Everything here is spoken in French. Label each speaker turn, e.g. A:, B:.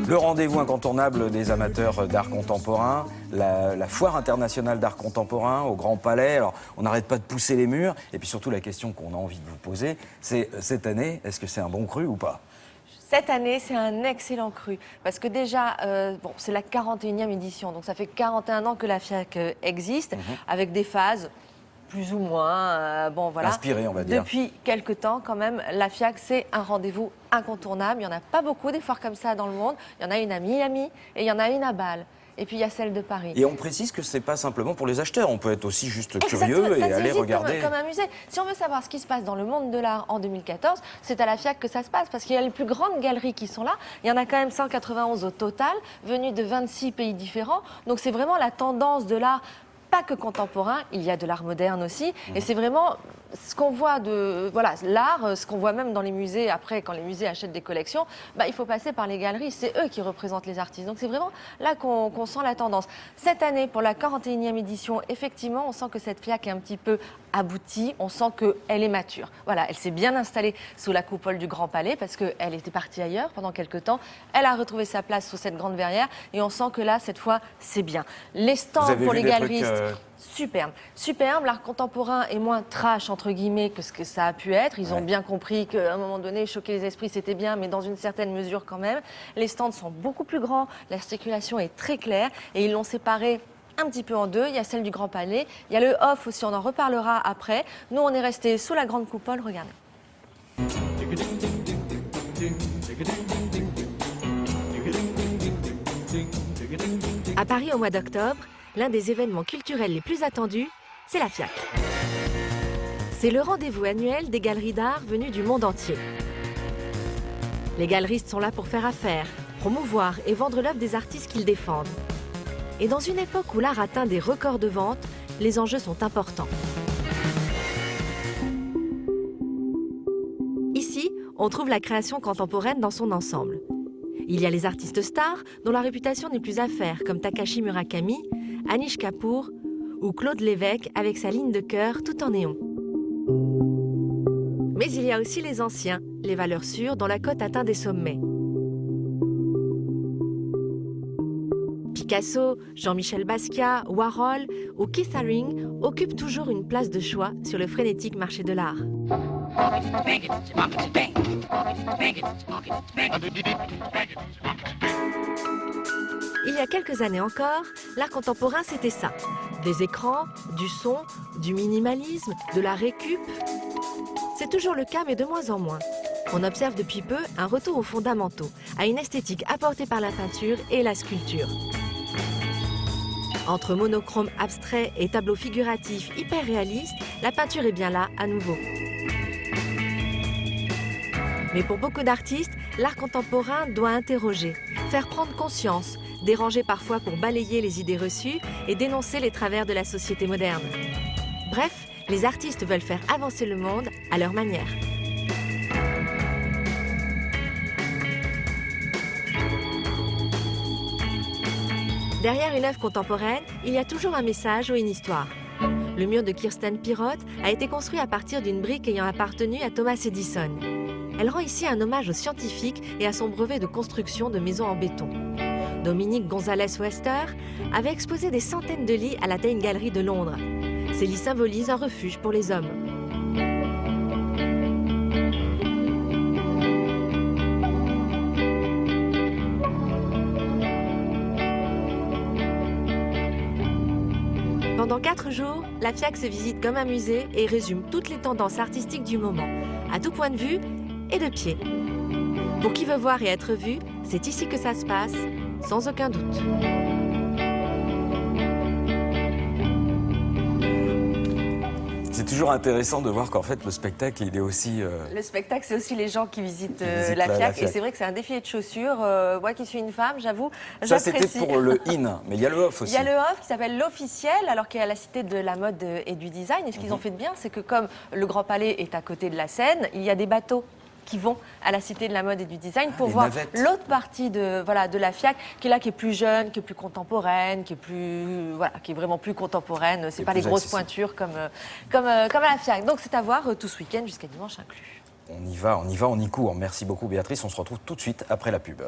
A: Le rendez-vous incontournable des amateurs d'art contemporain, la foire internationale d'art contemporain au Grand Palais. Alors, on n'arrête pas de pousser les murs. Et puis surtout, la question qu'on a envie de vous poser, c'est cette année, est-ce que c'est un bon cru ou pas?
B: Cette année, c'est un excellent cru. Parce que déjà, bon, c'est la 41e édition. Donc ça fait 41 ans que la FIAC existe, avec des phases plus ou moins, bon voilà.
A: Inspiré, on va dire.
B: Depuis quelques temps, quand même, la FIAC, c'est un rendez-vous incontournable. Il n'y en a pas beaucoup des foires comme ça dans le monde. Il y en a une à Miami et il y en a une à Bâle. Et puis il y a celle de Paris.
A: Et on précise que c'est pas simplement pour les acheteurs, on peut être aussi juste
B: Exactement,
A: curieux et
B: ça
A: aller
B: se visite
A: regarder.
B: comme un musée. Si on veut savoir ce qui se passe dans le monde de l'art en 2014, c'est à la FIAC que ça se passe, parce qu'il y a les plus grandes galeries qui sont là. Il y en a quand même 191 au total, venus de 26 pays différents. Donc c'est vraiment la tendance de l'art. Pas que contemporain, il y a de l'art moderne aussi. Et c'est vraiment ce qu'on voit de voilà, l'art, ce qu'on voit même dans les musées. Après, quand les musées achètent des collections, bah, il faut passer par les galeries. C'est eux qui représentent les artistes. Donc c'est vraiment là qu'on sent la tendance. Cette année, pour la 41e édition, effectivement, on sent que cette FIAC est un petit peu aboutie. On sent qu'elle est mature. Voilà, elle s'est bien installée sous la coupole du Grand Palais parce qu'elle était partie ailleurs pendant quelques temps. Elle a retrouvé sa place sous cette grande verrière et on sent que là, cette fois, c'est bien. Les stands pour les galeristes. Superbe, superbe. L'art contemporain est moins trash, entre guillemets, que ce que ça a pu être. Ils ont bien compris qu'à un moment donné, choquer les esprits, c'était bien, mais dans une certaine mesure quand même. Les stands sont beaucoup plus grands, la circulation est très claire et ils l'ont séparé un petit peu en deux. Il y a celle du Grand Palais, il y a le off aussi, on en reparlera après. Nous, on est restés sous la grande coupole, regardez.
C: À Paris, au mois d'octobre, l'un des événements culturels les plus attendus, c'est la FIAC. C'est le rendez-vous annuel des galeries d'art venues du monde entier. Les galeristes sont là pour faire affaire, promouvoir et vendre l'œuvre des artistes qu'ils défendent. Et dans une époque où l'art atteint des records de vente, les enjeux sont importants. Ici, on trouve la création contemporaine dans son ensemble. Il y a les artistes stars dont la réputation n'est plus à faire, comme Takashi Murakami, Anish Kapoor ou Claude Lévesque avec sa ligne de cœur tout en néon. Mais il y a aussi les anciens, les valeurs sûres dont la cote atteint des sommets. Picasso, Jean-Michel Basquiat, Warhol ou Keith Haring occupent toujours une place de choix sur le frénétique marché de l'art. Il y a quelques années encore, l'art contemporain c'était ça. Des écrans, du son, du minimalisme, de la récup. C'est toujours le cas mais de moins en moins. On observe depuis peu un retour aux fondamentaux, à une esthétique apportée par la peinture et la sculpture. Entre monochrome abstrait et tableaux figuratifs hyper réalistes, la peinture est bien là à nouveau. Mais pour beaucoup d'artistes, l'art contemporain doit interroger, faire prendre conscience, déranger parfois pour balayer les idées reçues et dénoncer les travers de la société moderne. Bref, les artistes veulent faire avancer le monde à leur manière. Derrière une œuvre contemporaine, il y a toujours un message ou une histoire. Le mur de Kirsten Pirotte a été construit à partir d'une brique ayant appartenu à Thomas Edison. Elle rend ici un hommage aux scientifiques et à son brevet de construction de maisons en béton. Dominique Gonzalez-Wester avait exposé des centaines de lits à la Tate Gallery de Londres. Ces lits symbolisent un refuge pour les hommes. Pendant 4 jours, la FIAC se visite comme un musée et résume toutes les tendances artistiques du moment, à tout point de vue et de pied. Pour qui veut voir et être vu, c'est ici que ça se passe, sans aucun doute.
A: C'est toujours intéressant de voir qu'en fait le spectacle il est aussi...
B: Le spectacle, c'est aussi les gens qui visitent la FIAC. Et c'est vrai que c'est un défilé de chaussures. Moi qui suis une femme, j'avoue,
A: ça c'était pour le in, mais il y a le off aussi.
B: Il y a le off qui s'appelle l'officiel, alors qu'il y a la Cité de la mode et du design. Et ce qu'ils ont fait de bien, c'est que comme le Grand Palais est à côté de la Seine, il y a des bateaux qui vont à la Cité de la Mode et du Design pour
A: les
B: voir
A: navettes.
B: l'autre partie de la FIAC, qui est là, qui est plus jeune, qui est plus contemporaine, qui est vraiment plus contemporaine. C'est pas les grosses pointures comme à la FIAC. Donc c'est à voir tout ce week-end jusqu'à dimanche inclus.
A: On y va, on y court. Merci beaucoup Béatrice, on se retrouve tout de suite après la pub.